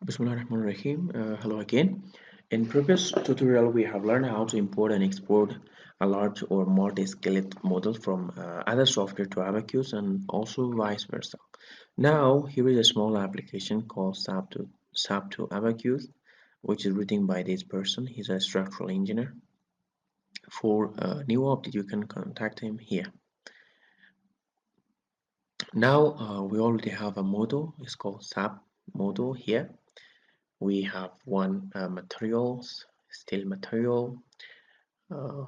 Bismillahirrahmanirrahim. Hello again. In previous tutorial, we have learned how to import and export a large or multi-skillet model from other software to ABAQUS and also vice versa. Now, here is a small application called SAP to ABAQUS, which is written by this person. He's a structural engineer. For a new update, you can contact him here. Now, we already have a model. It's called SAP model here. We have one materials, steel material, uh,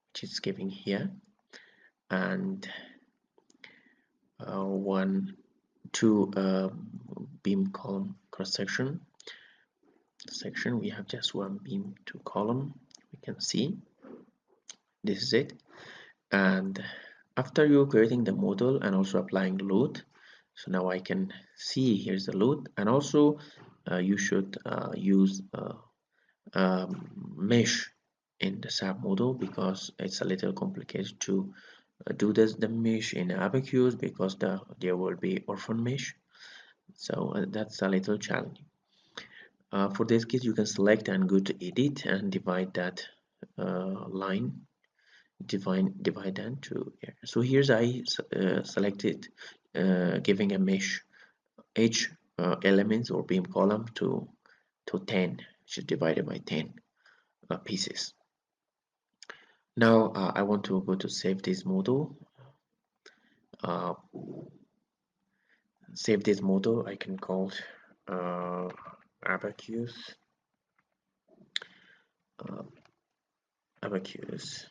which is given here, and two beam column cross section. We have just one beam, two column. We can see this is it. And after you creating the model and also applying load, so now I can see here's the load, and also you should use mesh in the SAP model because it's a little complicated to do the mesh in ABAQUS because there will be orphan mesh, so that's a little challenging. For this case, you can select and go to edit and divide that line, divide that to here. So here's I selected giving a mesh each elements or beam column to 10, which is divided by 10 pieces. Now I want to go to save this model. Uh, Save this model. I can call uh, ABAQUS, uh, ABAQUS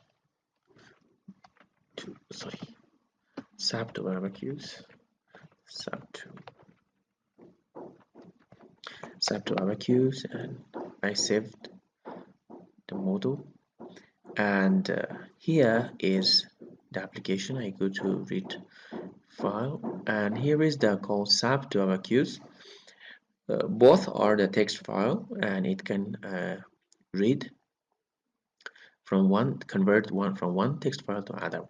to SAP to ABAQUS, SAP to ABAQUS, and I saved the model. And here is the application. I go to read file, and here is the call SAP to ABAQUS. Both are the text file, and it can read convert one from one text file to other one.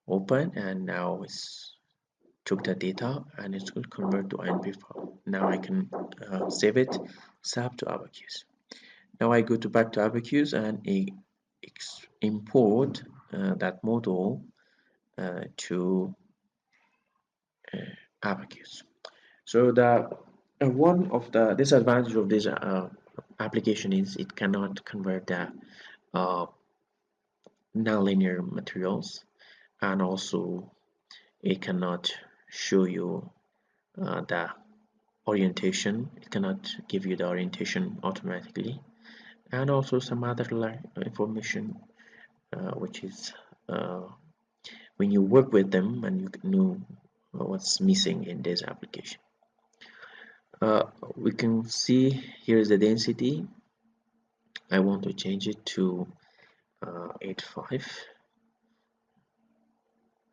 Open, and now it's took the data and it's going to convert to INP file. Now I can save it, SAP to ABAQUS. Now I go to back to ABAQUS and import that model to ABAQUS. So the one of the disadvantage of this application is it cannot convert the uh, nonlinear materials, and also it cannot show you the orientation. It cannot give you the orientation automatically, and also some other information which is when you work with them and you know what's missing in this application. We can see here is the density. I want to change it to 85,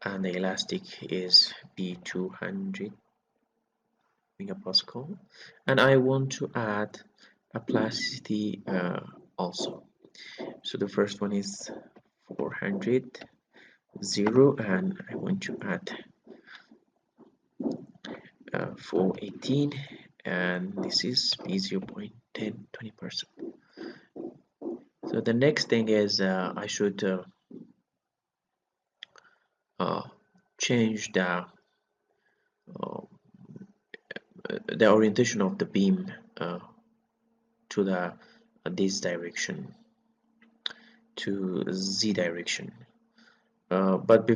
and the elastic is B200 megapascal, and I want to add a plasticity also. So the first one is 400 0, and I want to add 418, and this is B 0.10 20%. So the next thing is I should change the orientation of the beam to the this direction, to Z direction. But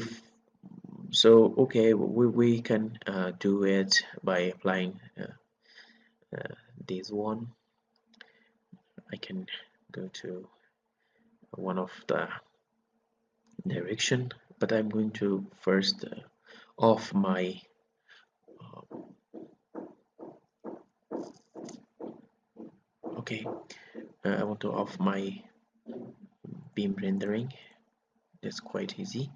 so okay, we can do it by applying this one. I can go to one of the direction, but I'm going to first off my okay, I want to off my beam rendering. That's quite easy.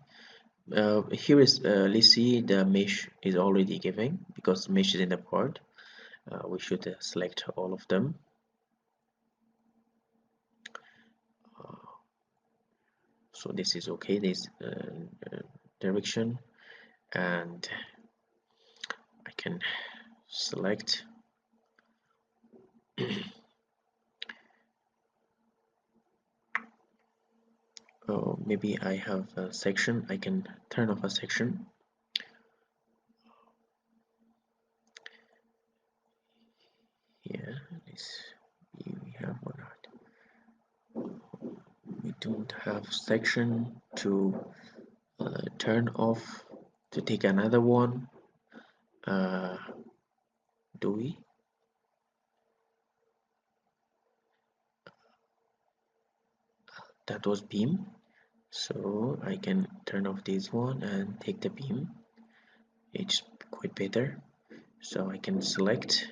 Here is let's see, the mesh is already given because mesh is in the part. We should select all of them. So this is okay, this direction, and I can select maybe I have a section. I can turn off a section. Here, let's see, we have or not. We don't have section to turn off, to take another one. Uh, do we? That was beam. So I can turn off this one and take the beam. It's quite better. So I can select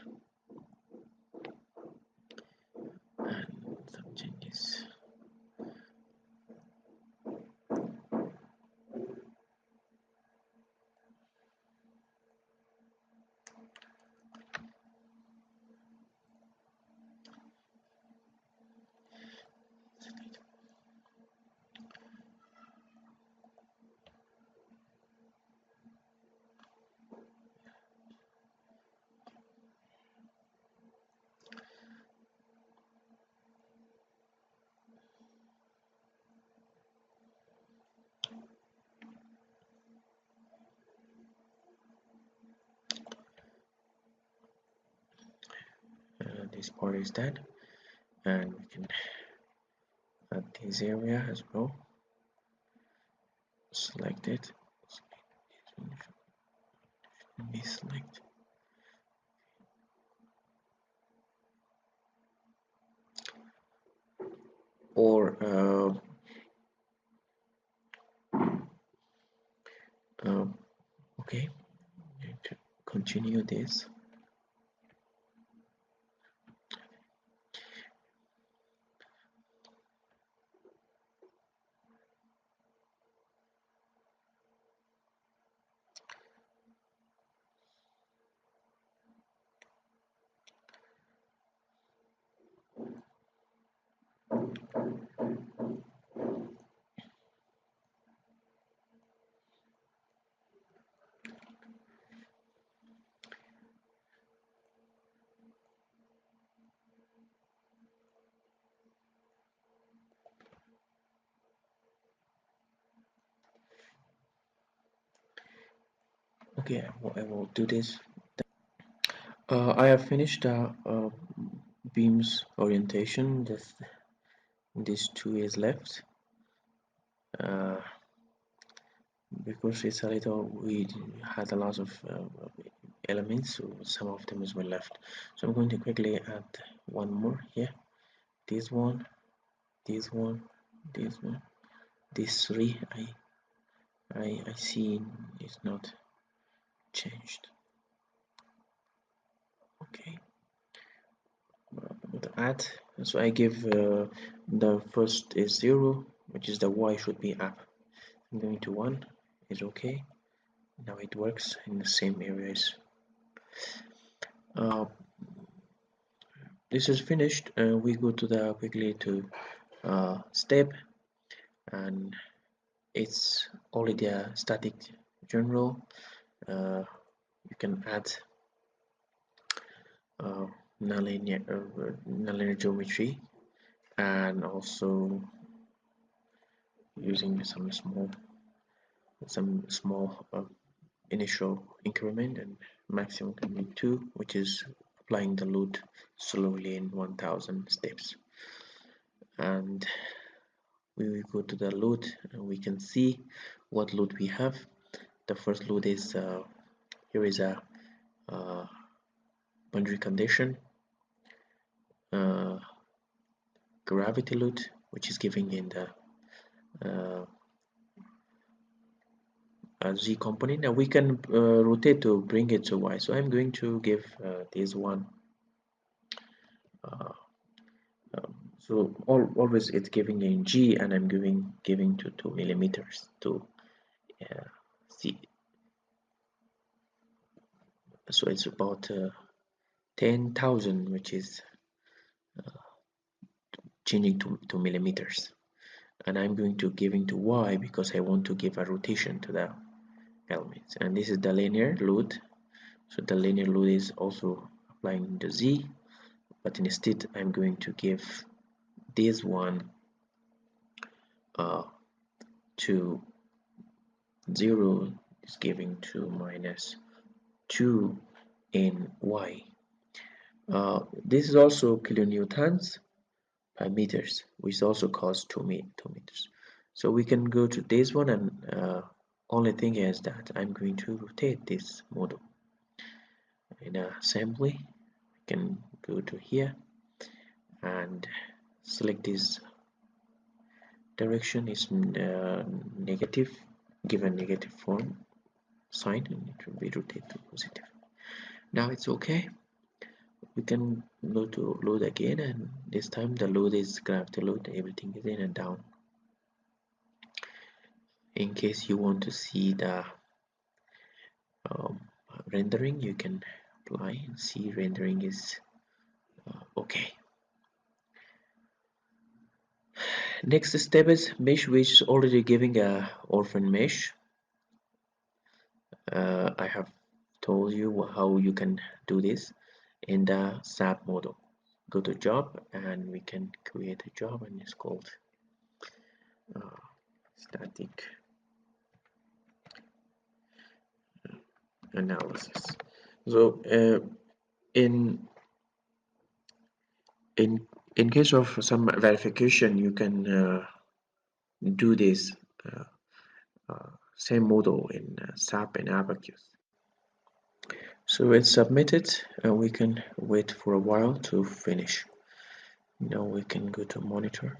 and some changes. This part is dead, and we can add this area as well. Select it. Deselect. Or okay, to continue this. Okay, I will do this. I have finished beams orientation. This two is left. Uh, because it's a little, we had a lot of elements, so some of them were left. So I'm going to quickly add one more here. This one, this one, this one, these three. I see it's not changed. Okay. Add. So I give the first is 0, which is the y should be up. I'm going to 1 is okay. Now it works in the same areas. This is finished. We go to the quickly to step, and it's already a static general. You can add nonlinear geometry, and also using some small initial increment, and maximum can be 2, which is applying the load slowly in 1000 steps. And we will go to the load, and we can see what load we have. The first load is here is a boundary condition, uh, gravity load, which is giving in the z component, and we can rotate to bring it to y. So I'm going to give this one. So always it's giving in g, and I'm giving to 2 millimeters to see. So it's about 10,000, which is changing to millimeters. And I'm going to giving to y because I want to give a rotation to the elements. And this is the linear load. So the linear load is also applying the z, but instead I'm going to give this one to 0 is giving to minus 2 in y. This is also kilonewtons per meters, which also costs 2 meters. So we can go to this one, and only thing is that I'm going to rotate this model. In assembly, we can go to here and select this direction is negative, give a negative form sign, and it will be rotated to positive. Now it's okay. We can go to load again, and this time the load is gravity load, everything is in and down. In case you want to see the um, rendering, you can apply and see rendering is okay. Next step is mesh, which is already giving a orphan mesh. I have told you how you can do this in the SAP model. Go to job, and we can create a job, and it's called static analysis. So in in in case of some verification, you can do this same model in SAP and ABAQUS. So it's submitted, and we can wait for a while to finish. Now we can go to monitor.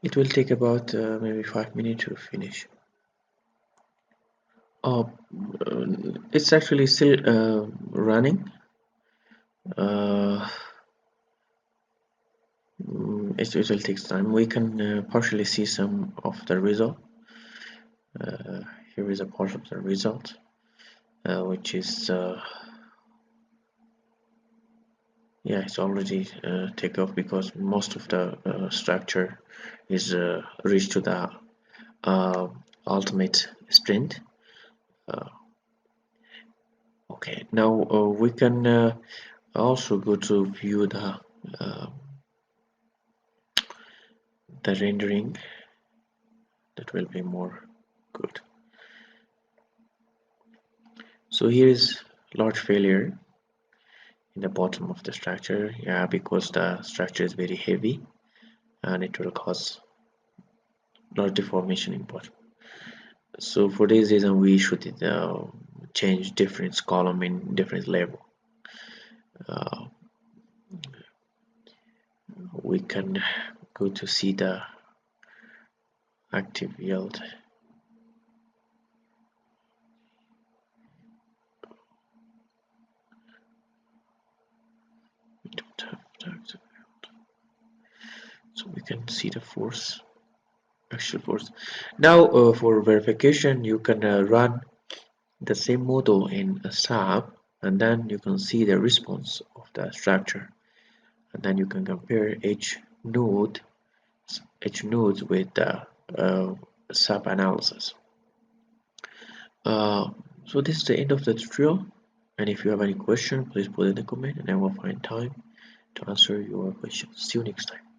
It will take about maybe 5 minutes to finish. Oh, it's actually still running. It will take time. We can partially see some of the result. Here is a part of the result, which is yeah, it's already take off because most of the structure is reached to the ultimate sprint. Okay, now we can also go to view uh, the rendering. That will be more good. So here is large failure in the bottom of the structure, yeah, because the structure is very heavy and it will cause large deformation in bottom. So for this reason, we should change difference column in different level. Uh, we can go to see the active yield. We don't have the active yield, so we can see the force, actual force. Now for verification, you can run the same model in a SAP, and then you can see the response of the structure, and then you can compare each nodes with the SAP analysis. Uh, so this is the end of the tutorial, and if you have any question, please put in the comment and I will find time to answer your questions. See you next time.